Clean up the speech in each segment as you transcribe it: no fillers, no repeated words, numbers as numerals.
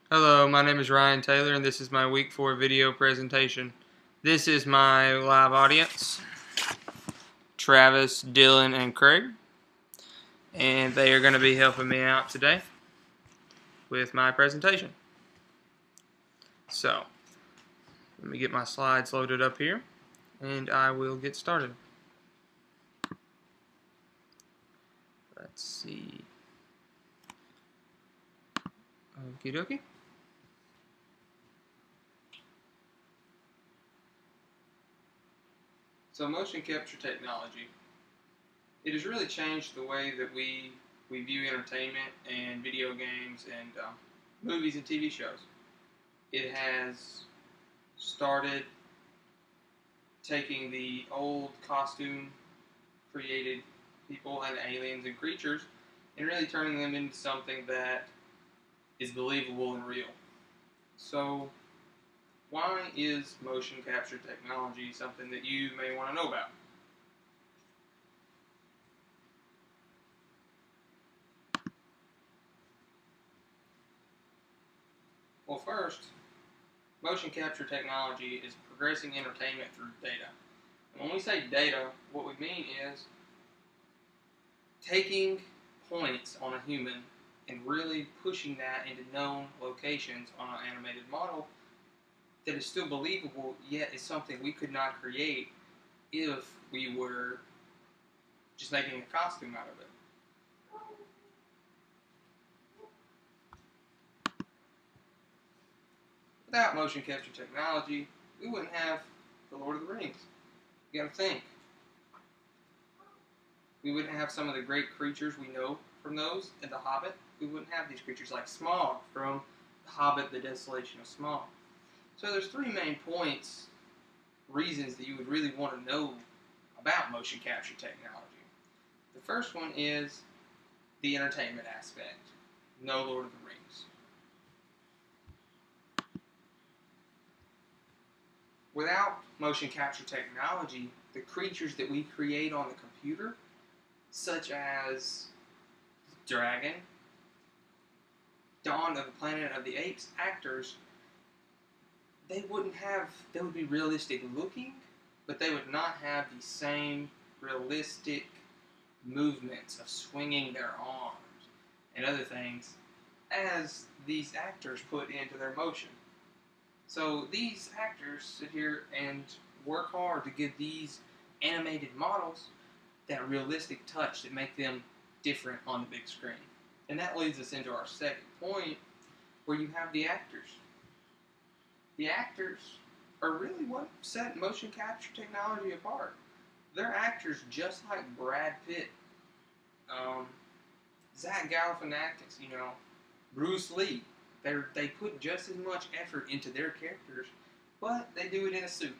Hello, my name is Ryan Taylor and this is my week 4 video presentation. This is my live audience, Travis, Dylan, and Craig, and they are going to be helping me out today with my presentation. So, let me get my slides loaded up here and I will get started. Let's see. Okie dokie. So motion capture technology, it has really changed the way that we view entertainment and video games and movies and TV shows. It has started taking the old costume created people and aliens and creatures and really turning them into something that is believable and real. So why is motion capture technology something that you may want to know about? Well, first, motion capture technology is progressing entertainment through data. And when we say data, what we mean is taking points on a human and really pushing that into known locations on an animated model that is still believable, yet is something we could not create if we were just making a costume out of it. Without motion capture technology, we wouldn't have The Lord of the Rings. You gotta think. We wouldn't have some of the great creatures we know from those in The Hobbit. We wouldn't have these creatures like Smaug from The Hobbit, The Desolation of Smaug. So there's three main reasons that you would really want to know about motion capture technology. The first one is the entertainment aspect. No Lord of the Rings. Without motion capture technology, the creatures that we create on the computer, such as Dragon, Dawn of the Planet of the Apes actors, they would be realistic looking, but they would not have the same realistic movements of swinging their arms and other things as these actors put into their motion. So these actors sit here and work hard to give these animated models that realistic touch that make them different on the big screen. And that leads us into our second point, where you have the actors. The actors are really what set motion capture technology apart. They're actors just like Brad Pitt, Zach Galifianakis, Bruce Lee. They put just as much effort into their characters, but they do it in a suit.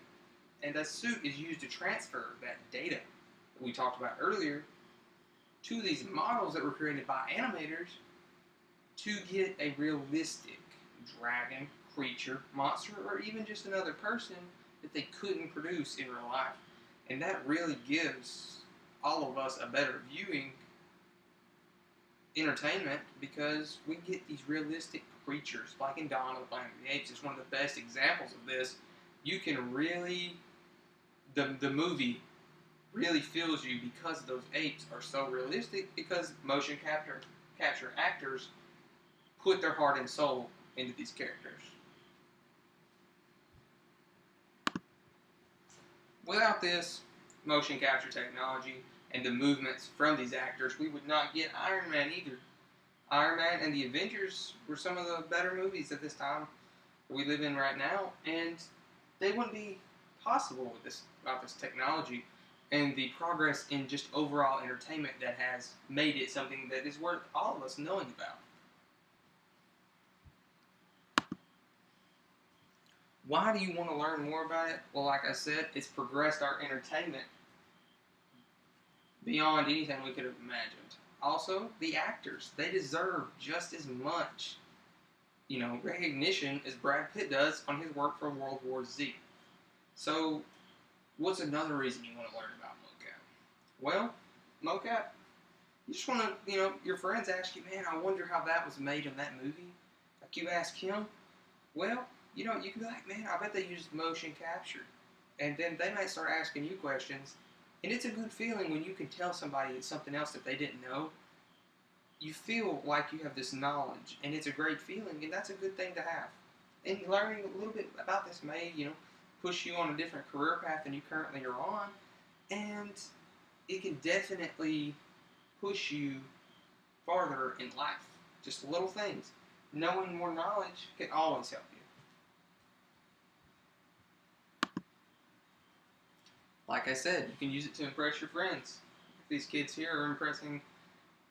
And that suit is used to transfer that data that we talked about earlier to these models that were created by animators to get a realistic dragon, creature, monster, or even just another person that they couldn't produce in real life. And that really gives all of us a better viewing entertainment because we get these realistic creatures, like in Dawn of the Planet of the Apes. It's one of the best examples of this. You can really, the movie really feels you because those apes are so realistic, because motion capture actors put their heart and soul into these characters. Without this motion capture technology and the movements from these actors, we would not get Iron Man either. Iron Man and the Avengers were some of the better movies at this time we live in right now, and they wouldn't be possible without this technology and the progress in just overall entertainment that has made it something that is worth all of us knowing about. Why do you want to learn more about it? Well, like I said, it's progressed our entertainment beyond anything we could have imagined. Also, the actors, they deserve just as much, recognition as Brad Pitt does on his work for World War Z. So, what's another reason you want to learn about mocap? Well, mocap, you just want to, your friends ask you, man, I wonder how that was made in that movie. Like you ask him, well, you know, you can be like, man, I bet they used motion capture. And then they might start asking you questions. And it's a good feeling when you can tell somebody it's something else that they didn't know. You feel like you have this knowledge, and it's a great feeling, and that's a good thing to have. And learning a little bit about this may, push you on a different career path than you currently are on, and it can definitely push you farther in life. Just little things. Knowing more knowledge can always help you. Like I said, you can use it to impress your friends. These kids here are impressing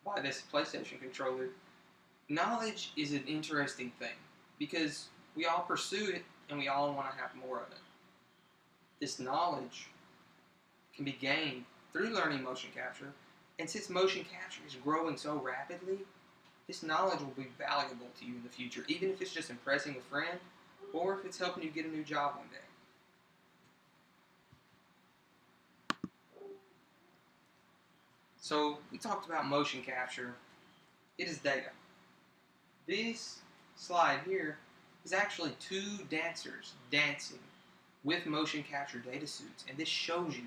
by this PlayStation controller. Knowledge is an interesting thing because we all pursue it and we all want to have more of it. This knowledge can be gained through learning motion capture, and since motion capture is growing so rapidly, this knowledge will be valuable to you in the future, even if it's just impressing a friend or if it's helping you get a new job one day. So we talked about motion capture. It is data. This slide here is actually two dancers dancing with motion capture data suits, and this shows you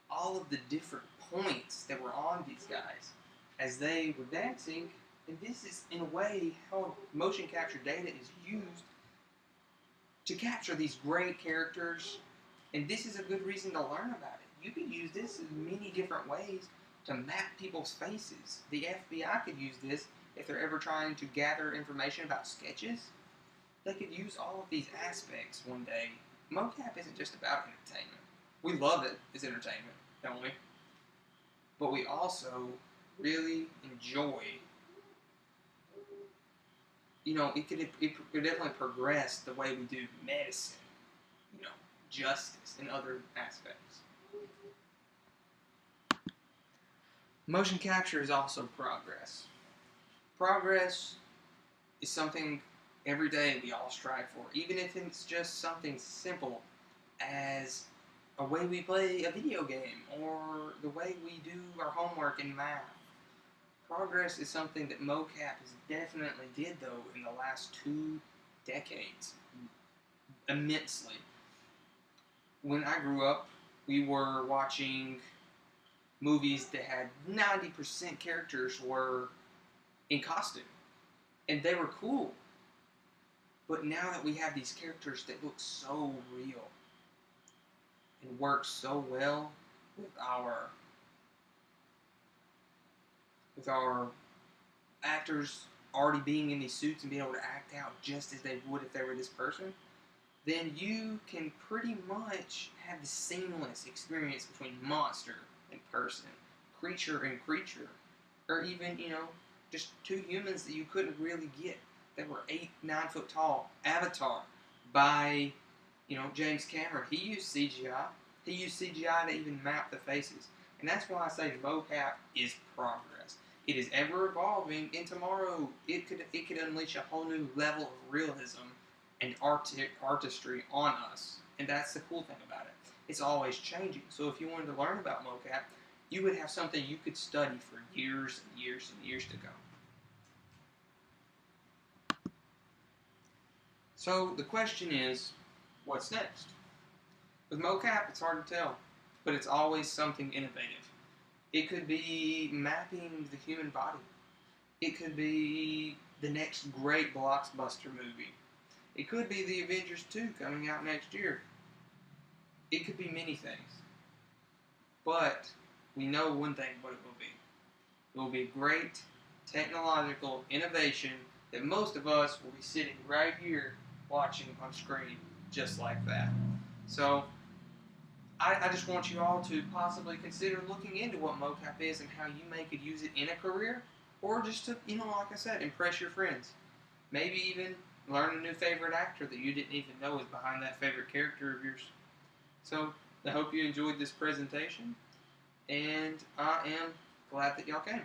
all of the different points that were on these guys as they were dancing. And this is, in a way, how motion capture data is used to capture these great characters. And this is a good reason to learn about it. You could use this in many different ways to map people's faces. The FBI could use this if they're ever trying to gather information about sketches. They could use all of these aspects one day. Mocap isn't just about entertainment. We love it as entertainment, don't we? But we also really enjoy, it could definitely progress the way we do medicine, justice, and other aspects. Motion capture is also progress. Progress is something every day we all strive for, even if it's just something simple as a way we play a video game or the way we do our homework in math. Progress is something that mocap has definitely did, though, in the last 2 decades, immensely. When I grew up, we were watching movies that had 90% characters were in costume, and they were cool. But now that we have these characters that look so real and work so well with our actors already being in these suits and being able to act out just as they would if they were this person, then you can pretty much have the seamless experience between monster and person, creature and creature, or even, just two humans that you couldn't really get that were 8-9 foot tall. Avatar by, James Cameron. He used CGI. He used CGI to even map the faces. And that's why I say mocap is progress. It is ever evolving, and tomorrow it could unleash a whole new level of realism and artistry on us. And that's the cool thing about it. It's always changing. So if you wanted to learn about mocap, you would have something you could study for years and years and years to come. So the question is, what's next? With mocap, it's hard to tell, but it's always something innovative. It could be mapping the human body. It could be the next great blockbuster movie. It could be the Avengers 2 coming out next year. It could be many things. But we know one thing what it will be. It will be great technological innovation that most of us will be sitting right here watching on screen just like that. So I just want you all to possibly consider looking into what mocap is and how you could use it in a career, or just to, like I said, impress your friends. Maybe even learn a new favorite actor that you didn't even know was behind that favorite character of yours. So I hope you enjoyed this presentation, and I am glad that y'all came.